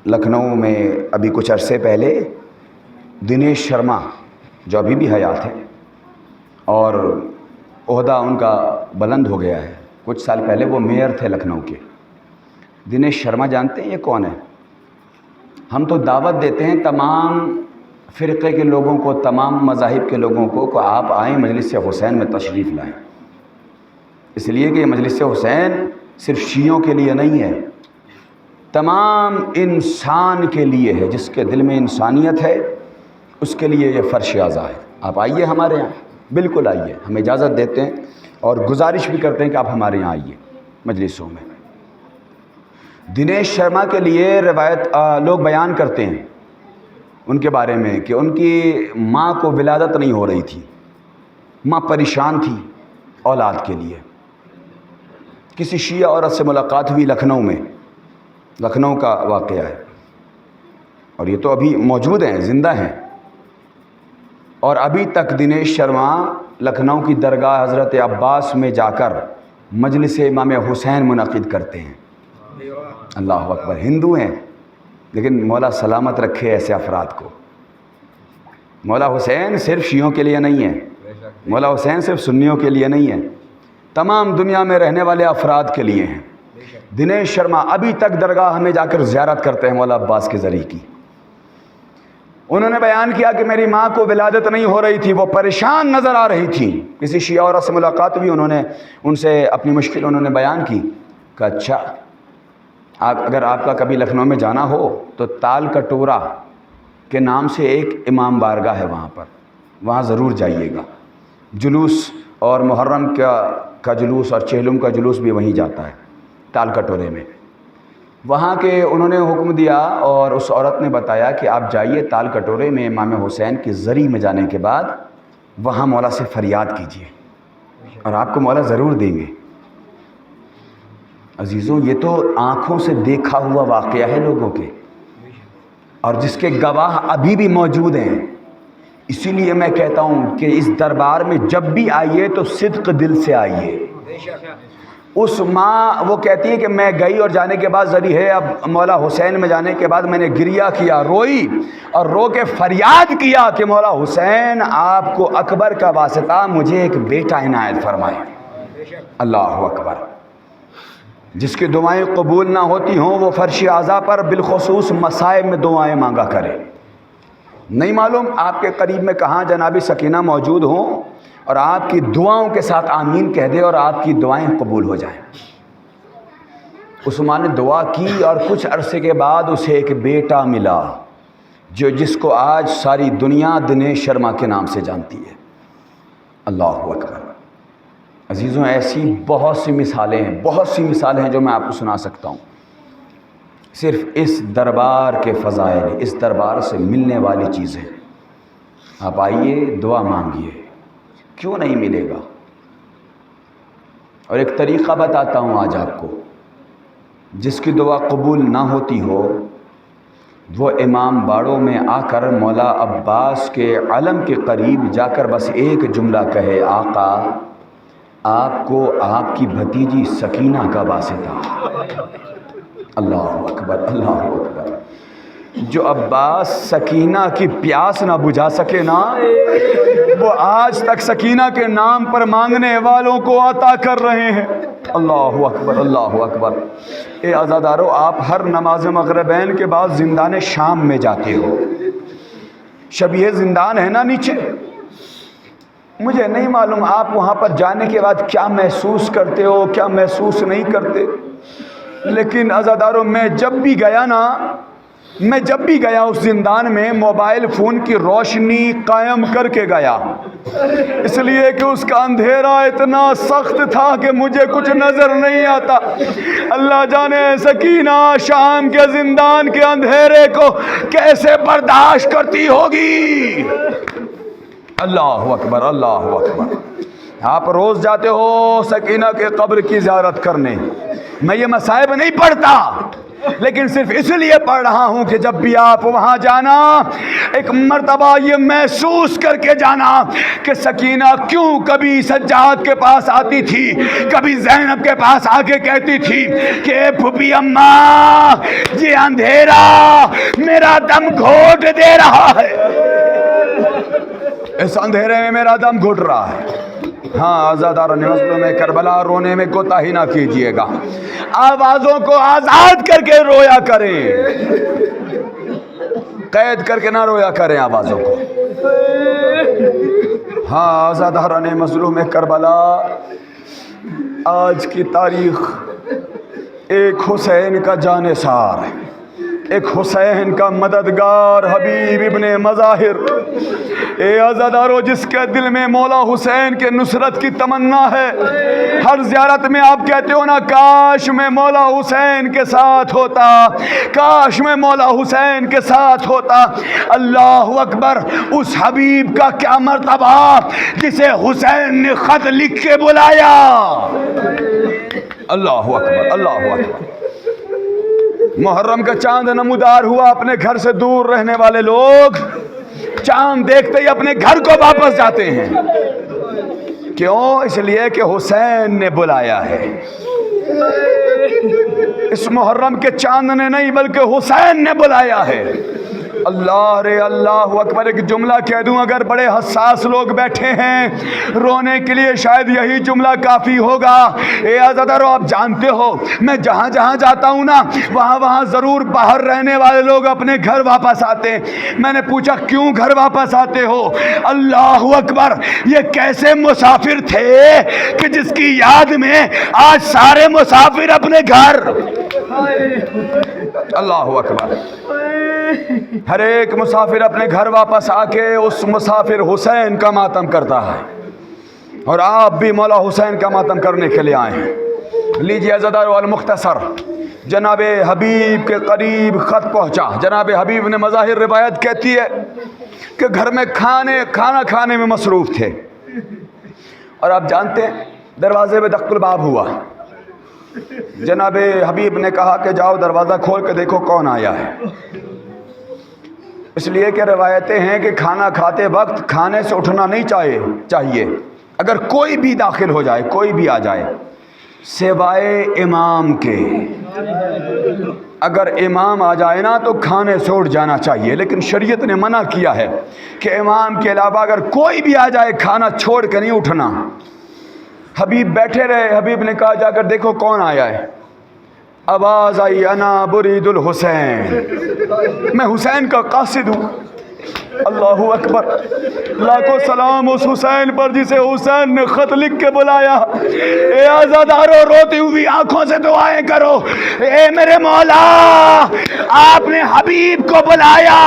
لکھنؤ میں ابھی کچھ عرصے پہلے دنیش شرما جو ابھی بھی حیات ہیں اور عہدہ ان کا بلند ہو گیا ہے، کچھ سال پہلے وہ میئر تھے لکھنؤ کے۔ دنیش شرما جانتے ہیں یہ کون ہے؟ ہم تو دعوت دیتے ہیں تمام فرقے کے لوگوں کو، تمام مذاہب کے لوگوں کو کہ آپ آئیں مجلس حسین میں تشریف لائیں، اس لیے کہ یہ مجلس حسین صرف شیعوں کے لیے نہیں ہے، تمام انسان کے لیے ہے، جس کے دل میں انسانیت ہے اس کے لیے یہ فرش اعزاں ہے۔ آپ آئیے ہمارے یہاں، بالکل آئیے، ہم اجازت دیتے ہیں اور گزارش بھی کرتے ہیں کہ آپ ہمارے یہاں آئیے مجلسوں میں۔ دنیش شرما کے لیے روایت لوگ بیان کرتے ہیں ان کے بارے میں کہ ان کی ماں کو ولادت نہیں ہو رہی تھی، ماں پریشان تھی اولاد کے لیے۔ کسی شیعہ عورت سے ملاقات ہوئی لکھنؤ میں، لکھنؤ کا واقعہ ہے، اور یہ تو ابھی موجود ہیں، زندہ ہیں، اور ابھی تک دنیش شرما لکھنؤ کی درگاہ حضرت عباس میں جا کر مجلس امام حسین منعقد کرتے ہیں۔ اللہ اکبر، ہندو ہیں لیکن مولا سلامت رکھے ایسے افراد کو۔ مولا حسین صرف شیعوں کے لیے نہیں ہے، مولا حسین صرف سنیوں کے لیے نہیں ہے، تمام دنیا میں رہنے والے افراد کے لیے ہیں۔ دنیش شرما ابھی تک درگاہ ہمیں جا کر زیارت کرتے ہیں مولا عباس کے ذریعے کی۔ انہوں نے بیان کیا کہ میری ماں کو ولادت نہیں ہو رہی تھی، وہ پریشان نظر آ رہی تھی۔ کسی شیعہ عورت سے ملاقات ہوئی، انہوں نے ان سے اپنی مشکل انہوں نے بیان کی کہ اچھا اگر آپ کا کبھی لکھنؤ میں جانا ہو تو تال کٹورا کے نام سے ایک امام بارگاہ ہے وہاں پر، وہاں ضرور جائیے گا۔ جلوس اور محرم کا جلوس اور چہلم کا جلوس بھی وہیں جاتا ہے تال کٹورے میں۔ وہاں کے انہوں نے حکم دیا اور اس عورت نے بتایا کہ آپ جائیے تال کٹورے میں امام حسین کی زری میں جانے کے بعد وہاں مولا سے فریاد کیجیے اور آپ کو مولا ضرور دیں گے۔ عزیزوں، یہ تو آنکھوں سے دیکھا ہوا واقعہ ہے لوگوں کے، اور جس کے گواہ ابھی بھی موجود ہیں۔ اسی لیے میں کہتا ہوں کہ اس دربار میں جب بھی آئیے تو صدق دل سے آئیے۔ اس ماں وہ کہتی ہے کہ میں گئی اور جانے کے بعد ذریعہ ہے، اب مولا حسین میں جانے کے بعد میں نے گریہ کیا، روئی اور رو کے فریاد کیا کہ مولا حسین آپ کو اکبر کا واسطہ مجھے ایک بیٹا عنایت فرمائے۔ اللہ اکبر۔ جس کی دعائیں قبول نہ ہوتی ہوں وہ فرش اعضا پر بالخصوص مصائب میں دعائیں مانگا کرے۔ نہیں معلوم آپ کے قریب میں کہاں جناب سکینہ موجود ہوں اور آپ کی دعاؤں کے ساتھ آمین کہہ دے اور آپ کی دعائیں قبول ہو جائیں۔ اس ماں نے دعا کی اور کچھ عرصے کے بعد اسے ایک بیٹا ملا جس کو آج ساری دنیا دنیش شرما کے نام سے جانتی ہے۔ اللہ اکبر۔ عزیزوں، ایسی بہت سی مثالیں ہیں جو میں آپ کو سنا سکتا ہوں۔ صرف اس دربار کے فضائل، اس دربار سے ملنے والی چیزیں، آپ آئیے دعا مانگیے، کیوں نہیں ملے گا؟ اور ایک طریقہ بتاتا ہوں آج آپ کو، جس کی دعا قبول نہ ہوتی ہو وہ امام باڑوں میں آ کر مولا عباس کے علم کے قریب جا کر بس ایک جملہ کہے، آقا آپ کو آپ کی بھتیجی سکینہ کا واسطہ۔ اللہ اکبر، اللہ اکبر۔ جو عباس سکینہ کی پیاس نہ بجھا سکے نا، وہ آج تک سکینہ کے نام پر مانگنے والوں کو عطا کر رہے ہیں۔ اللہ اکبر، اللہ اکبر۔ اے عزادارو، آپ ہر نماز مغربین کے بعد زندان شام میں جاتے ہو، شبیہ زندان ہے نا نیچے، مجھے نہیں معلوم آپ وہاں پر جانے کے بعد کیا محسوس کرتے ہو، کیا محسوس نہیں کرتے۔ لیکن عزاداروں میں جب بھی گیا اس زندان میں موبائل فون کی روشنی قائم کر کے گیا، اس لیے کہ اس کا اندھیرا اتنا سخت تھا کہ مجھے کچھ نظر نہیں آتا۔ اللہ جانے سکینہ شام کے زندان کے اندھیرے کو کیسے برداشت کرتی ہوگی۔ اللہ اکبر، اللہ اکبر۔ آپ روز جاتے ہو سکینہ کے قبر کی زیارت کرنے، میں یہ مصائب نہیں پڑھتا، لیکن صرف اس لیے پڑھ رہا ہوں کہ جب بھی آپ وہاں جانا ایک مرتبہ یہ محسوس کر کے جانا کہ سکینہ کیوں کبھی سجاد کے پاس آتی تھی، کبھی زینب کے پاس آ کے کہتی تھی کہ اے پھوپھی اماں یہ اندھیرا میرا دم گھوٹ دے رہا ہے، اس اندھیرے میں میرا دم گھٹ رہا ہے۔ ہاں عزاداروں نے مسئلوں میں کربلا رونے میں کوتاہی نہ کیجئے گا، آوازوں کو آزاد کر کے رویا کریں، قید کر کے نہ رویا کریں آوازوں کو۔ ہاں عزاداروں نے مسئلوں میں کربلا، آج کی تاریخ ایک حسین کا جانثار، ایک حسین کا مددگار حبیب ابن مظاہر، اے عزادارو جس کے دل میں مولا حسین کے نصرت کی تمنا ہے، ہر زیارت میں آپ کہتے ہو نا کاش میں مولا حسین کے ساتھ ہوتا، کاش میں مولا حسین کے ساتھ ہوتا۔ اللہ اکبر، اس حبیب کا کیا مرتبہ جسے حسین نے خط لکھ کے بلایا۔ اللہ اکبر، اللہ اکبر۔ محرم کا چاند نمودار ہوا، اپنے گھر سے دور رہنے والے لوگ چاند دیکھتے ہی اپنے گھر کو واپس جاتے ہیں، کیوں؟ اس لیے کہ حسین نے بلایا ہے۔ اس محرم کے چاند نے نہیں بلکہ حسین نے بلایا ہے۔ اللہ رے اللہ اکبر، ایک جملہ کہہ دوں، اگر بڑے حساس لوگ بیٹھے ہیں رونے کے لیے شاید یہی جملہ کافی ہوگا۔ اے عزادارو آپ جانتے ہو میں جہاں جہاں جاتا ہوں نا وہاں ضرور باہر رہنے والے لوگ اپنے گھر واپس آتے ہیں۔ میں نے پوچھا کیوں گھر واپس آتے ہو؟ اللہ اکبر، یہ کیسے مسافر تھے کہ جس کی یاد میں آج سارے مسافر اپنے گھر۔ اللہ اکبر، ہر ایک مسافر اپنے گھر واپس آ کے اس مسافر حسین کا ماتم کرتا ہے، اور آپ بھی مولا حسین کا ماتم کرنے کے لیے آئے ہیں۔ لیجیے عزادارو المختصر، جناب حبیب کے قریب خط پہنچا۔ جناب حبیب نے مظاہر روایت کہتی ہے کہ گھر میں کھانا کھانے میں مصروف تھے، اور آپ جانتے ہیں دروازے میں دق الباب ہوا۔ جناب حبیب نے کہا کہ جاؤ دروازہ کھول کے دیکھو کون آیا ہے، اس لیے کہ روایتیں ہیں کہ کھانا کھاتے وقت کھانے سے اٹھنا نہیں چاہیے، اگر کوئی بھی داخل ہو جائے، کوئی بھی آ جائے سوائے امام کے۔ اگر امام آ جائے نا تو کھانے سے اٹھ جانا چاہیے، لیکن شریعت نے منع کیا ہے کہ امام کے علاوہ اگر کوئی بھی آ جائے کھانا چھوڑ کے نہیں اٹھنا۔ حبیب بیٹھے رہے، حبیب نے کہا جا کر دیکھو کون آیا ہے۔ آواز آئی انا برید الحسین، میں حسین کا قاصد ہوں۔ اللہ اکبر، لاکھوں سلام اس حسین پر جسے حسین نے خط لکھ کے بلایا۔ اے عزادارو روتی ہوئی آنکھوں سے دعائیں کرو، اے میرے مولا آپ نے حبیب کو بلایا،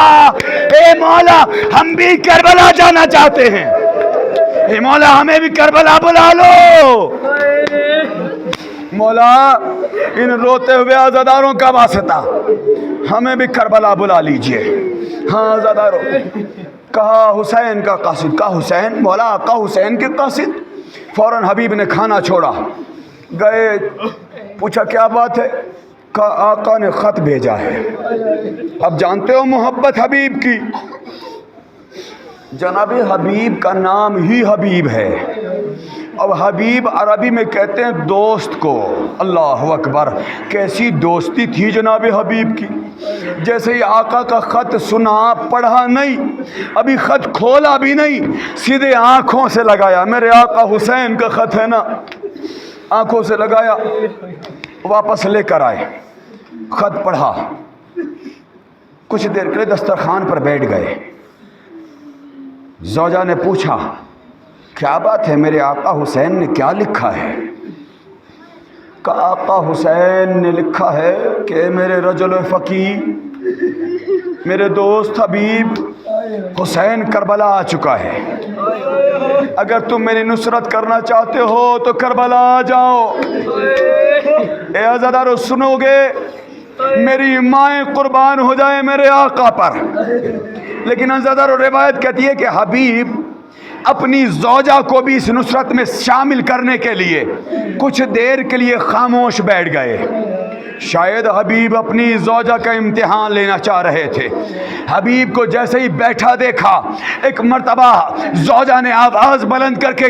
اے مولا ہم بھی کربلا جانا چاہتے ہیں، اے مولا ہمیں بھی کربلا بلا لو۔ مولا ان روتے ہوئے عزاداروں کا واسطہ ہمیں بھی کربلا بلا لیجئے۔ ہاں عزاداروں، کہا حسین کا قاصد، کہا حسین، مولا آقا حسین کے قاصد۔ فوراً حبیب نے کھانا چھوڑا، گئے، پوچھا کیا بات ہے؟ کہا آقا نے خط بھیجا ہے۔ اب جانتے ہو محبت حبیب کی، جناب حبیب کا نام ہی حبیب ہے۔ اب حبیب عربی میں کہتے ہیں دوست کو۔ اللہ اکبر، کیسی دوستی تھی جناب حبیب کی۔ جیسے ہی آقا کا خط سنا، پڑھا نہیں، ابھی خط کھولا بھی نہیں، سیدھے آنکھوں سے لگایا، میرے آقا حسین کا خط ہے نا، آنکھوں سے لگایا، واپس لے کر آئے، خط پڑھا، کچھ دیر کے لیے دسترخوان پر بیٹھ گئے۔ زوجہ نے پوچھا کیا بات ہے، میرے آقا حسین نے کیا لکھا ہے؟ کہ آقا حسین نے لکھا ہے کہ میرے رجل فقی، میرے دوست حبیب حسین کربلا آ چکا ہے، اگر تم میری نصرت کرنا چاہتے ہو تو کربلا آ جاؤ۔ اے عزادارو سنو گے، میری مائیں قربان ہو جائیں میرے آقا پر، لیکن عزادارو روایت کہتی ہے کہ حبیب اپنی زوجہ کو بھی اس نصرت میں شامل کرنے کے لیے کچھ دیر کے لیے خاموش بیٹھ گئے۔ شاید حبیب اپنی زوجہ کا امتحان لینا چاہ رہے تھے۔ حبیب کو جیسے ہی بیٹھا دیکھا، ایک مرتبہ زوجہ نے آواز بلند کر کے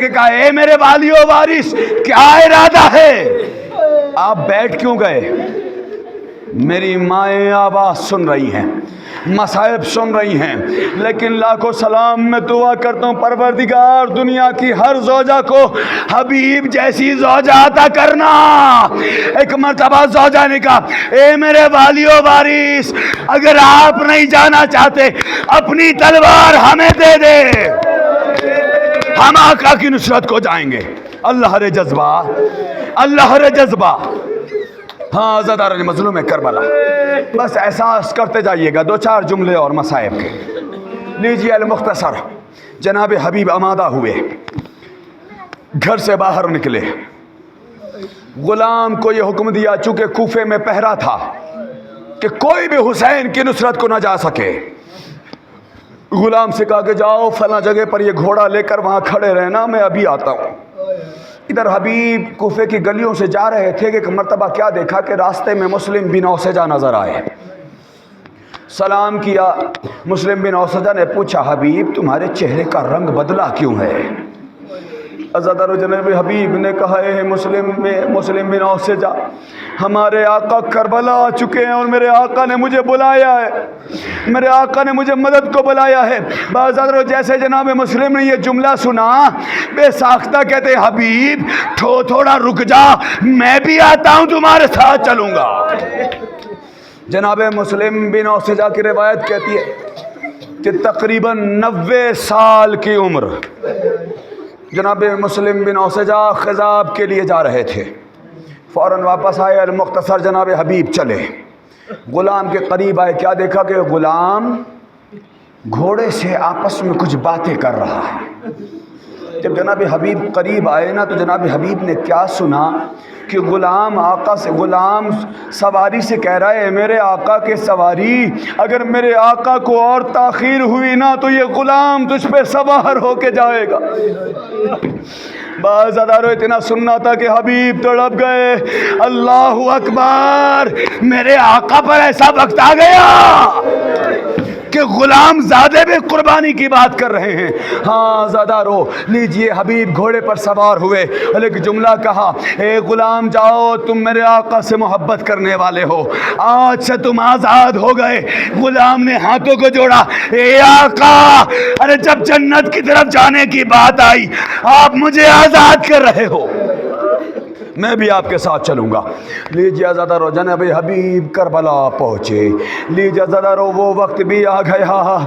کہا، اے میرے والی و وارث، کیا ارادہ ہے؟ آپ بیٹھ کیوں گئے؟ میری مائیں آواز سن رہی ہیں، مصائب سن رہی ہیں، لیکن لاکھوں سلام میں دعا کرتا ہوں پروردگار دنیا کی ہر زوجہ کو حبیب جیسی زوجہ عطا کرنا۔ ایک مرتبہ زوجہ نے کہا، اے میرے والی و وارث، اگر آپ نہیں جانا چاہتے اپنی تلوار ہمیں دے دے، ہم آقا کی نصرت کو جائیں گے۔ اللہ رے جذبہ، اللہ رے جذبہ۔ ہاں عزاداران مظلوم کربلا، بس احساس کرتے جائیے گا۔ دو چار جملے اور مصائب کے لیجیے المختصر۔ جناب حبیب آمادہ ہوئے، گھر سے باہر نکلے، غلام کو یہ حکم دیا، چونکہ کوفے میں پہرا تھا، کہ کوئی بھی حسین کی نصرت کو نہ جا سکے۔ غلام سے کہا کہ جاؤ فلاں جگہ پر یہ گھوڑا لے کر وہاں کھڑے رہنا، میں ابھی آتا ہوں۔ ادھر حبیب کوفے کی گلیوں سے جا رہے تھے کہ ایک مرتبہ کیا دیکھا کہ راستے میں مسلم بن اوسجہ نظر آئے۔ سلام کیا، مسلم بن اوسجہ نے پوچھا، حبیب تمہارے چہرے کا رنگ بدلا کیوں ہے؟ عزادارو جناب حبیب نے کہا، اے مسلم بن اوسجہ، ہمارے آقا کربلا آ چکے ہیں اور میرے آقا نے مجھے بلایا ہے، میرے آقا نے مجھے مدد کو بلایا ہے۔ عزادارو جیسے جناب مسلم نے یہ جملہ سنا، بے ساختہ کہتے ہیں، حبیب تھوڑا رک جا، میں بھی آتا ہوں تمہارے ساتھ چلوں گا۔ جناب مسلم بن اوسجہ کی روایت کہتی ہے کہ تقریباً 90 سال کی عمر جناب مسلم بن اوسجہ خضاب کے لیے جا رہے تھے، فوراً واپس آئے، المختصر جناب حبیب چلے، غلام کے قریب آئے، کیا دیکھا کہ غلام گھوڑے سے آپس میں کچھ باتیں کر رہا ہے۔ جب جناب حبیب قریب آئے نا تو جناب حبیب نے کیا سنا کہ غلام سواری سے کہہ رہا ہے، میرے آقا کے سواری، اگر میرے آقا کو اور تاخیر ہوئی نا تو یہ غلام تجھ پہ سوار ہو کے جائے گا۔ بعض اداروں اتنا سننا تھا کہ حبیب تڑپ گئے، اللہ اکبر، میرے آقا پر ایسا وقت آ گیا کہ غلام زادے بھی قربانی کی بات کر رہے ہیں۔ ہاں زادارو لیجئے، حبیب گھوڑے پر سوار ہوئے اور ایک جملہ کہا، اے غلام جاؤ، تم میرے آقا سے محبت کرنے والے ہو، آج سے تم آزاد ہو گئے۔ غلام نے ہاتھوں کو جوڑا، اے آقا، ارے جب جنت کی طرف جانے کی بات آئی آپ مجھے آزاد کر رہے ہو، میں بھی آپ کے ساتھ چلوں گا۔ لیجیے عزادارو جناب حبیب کربلا پہنچے، لیجیے عزادارو وہ وقت بھی آ گیا،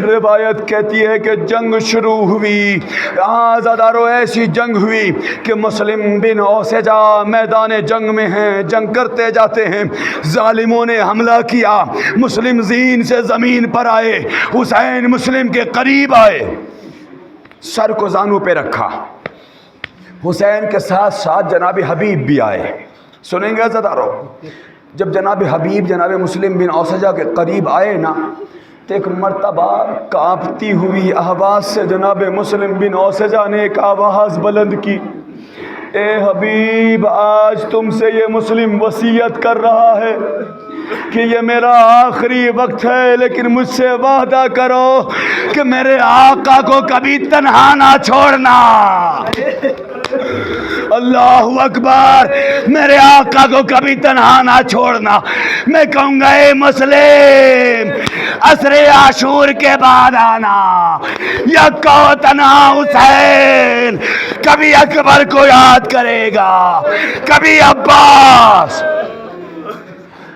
روایت کہتی ہے کہ جنگ شروع ہوئی۔ عزادارو ایسی جنگ ہوئی کہ مسلم بن اوسجہ میدان جنگ میں ہیں، جنگ کرتے جاتے ہیں، ظالموں نے حملہ کیا، مسلم زین سے زمین پر آئے، حسین مسلم کے قریب آئے، سر کو زانوں پہ رکھا، حسین کے ساتھ ساتھ جناب حبیب بھی آئے۔ سنیں گے عزادارو، جب جناب حبیب جناب مسلم بن اوسجہ کے قریب آئے نا تو ایک مرتبہ کانپتی ہوئی آواز سے جناب مسلم بن اوسجہ نے ایک آواز بلند کی، اے حبیب، آج تم سے یہ مسلم وصیت کر رہا ہے کہ یہ میرا آخری وقت ہے، لیکن مجھ سے وعدہ کرو کہ میرے آقا کو کبھی تنہا نہ چھوڑنا۔ اللہ اکبر، میرے آقا کو کبھی تنہا نہ چھوڑنا۔ میں کہوں گا، اے مسلم، عصر عاشور کے بعد آنا، یا کو تنہا حسین کبھی اکبر کو یاد کرے گا، کبھی عباس۔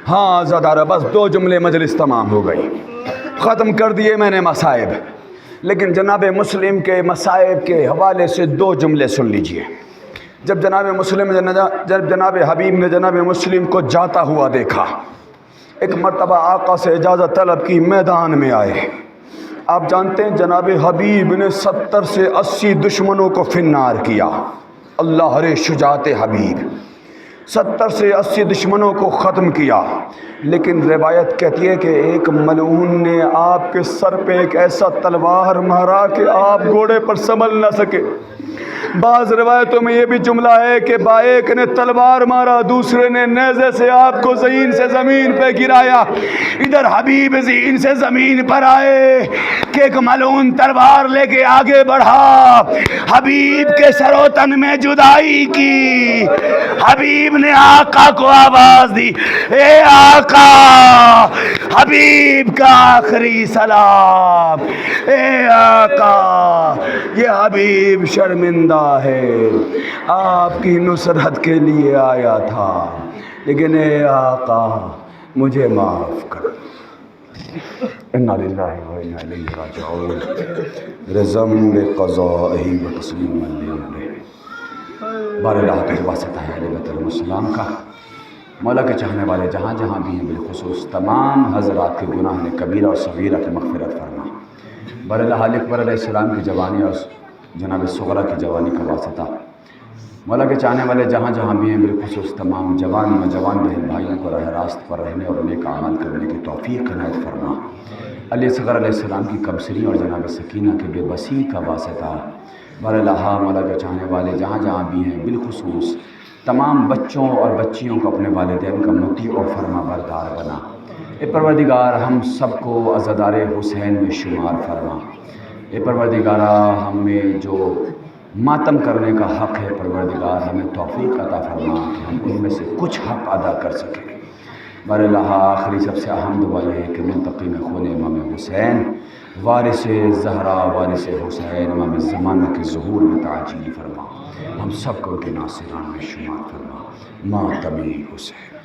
ہاں زادارہ، بس 2 جملے مجلس تمام ہو گئی، ختم کر دیے میں نے مصائب، لیکن جناب مسلم کے مصائب کے حوالے سے 2 جملے سن لیجئے۔ جب جناب حبیب نے جناب مسلم کو جاتا ہوا دیکھا، ایک مرتبہ آقا سے اجازت طلب کی، میدان میں آئے۔ آپ جانتے ہیں جناب حبیب نے 70 سے 80 دشمنوں کو فنار کیا۔ اللہ رے شجاعت حبیب، 70 سے 80 دشمنوں کو ختم کیا۔ لیکن روایت کہتی ہے کہ ایک ملعون نے آپ کے سر پہ ایک ایسا تلوار مارا کہ آپ گھوڑے پر سنبھل نہ سکے۔ بعض روایتوں میں یہ بھی جملہ ہے کہ ایک نے تلوار مارا، دوسرے نے نیزے سے آپ کو زین سے زمین پہ گرایا۔ ادھر حبیب زین سے زمین پر آئے کہ ایک ملعون تلوار لے کے آگے بڑھا، حبیب کے سر و تن میں جدائی کی۔ حبیب نے آقا کو آواز دی، اے آقا، حبیب کا آخری سلام۔ اے آقا، یہ حبیب شرمندہ ہے، آپ کی نصرت کے لیے آیا تھا، لیکن اے آقا مجھے معاف کر۔ انا للہ و انا الیہ راجعون، رضم بقضائہ و تسلیم علیہ۔ بار اللہ کے واسطہ ہے علیہ بیت السلام کا۔ مولا کے چاہنے والے جہاں جہاں بھی ہیں، بالخصوص تمام حضرات کے گناہ کبیرہ اور صغیرہ کی مغفرت فرما۔ بار اللہ اکبر علیہ السلام کی جوانی اور جناب صغرا کی جوانی کا واسطہ، مولا کے چاہنے والے جہاں جہاں بھی ہیں، بالخصوص تمام جوان نوجوان بہن بھائیوں کو راہ راست پر رہنے اور نیک اعمال کرنے کی توفیق عنایت فرما۔ علی اصغر علیہ السلام کی کمسنی اور جناب سکینہ کے بے بسی کا واسطہ، بار اللہ مولا کے چاہنے والے جہاں جہاں بھی ہیں، بالخصوص تمام بچوں اور بچیوں کو اپنے والدین کا مطیع اور فرما بردار بنا۔ اے پروردگار، ہم سب کو عزادار حسین میں شمار فرما۔ اے پروردگارہ، ہمیں جو ماتم کرنے کا حق ہے، پروردگار ہمیں توفیق عطا فرما کہ ہم ان میں سے کچھ حق ادا کر سکیں۔ بار اللہ آخری سب سے اہم دعا یہ ہے کہ منتقم خون امام حسین، وارث زہرا، وارث حسین، امام زمانہ کے ظہور میں تعجیل فرما۔ ہم سب کو ان کے ناصران میں شمار فرما۔ ماتم حسین۔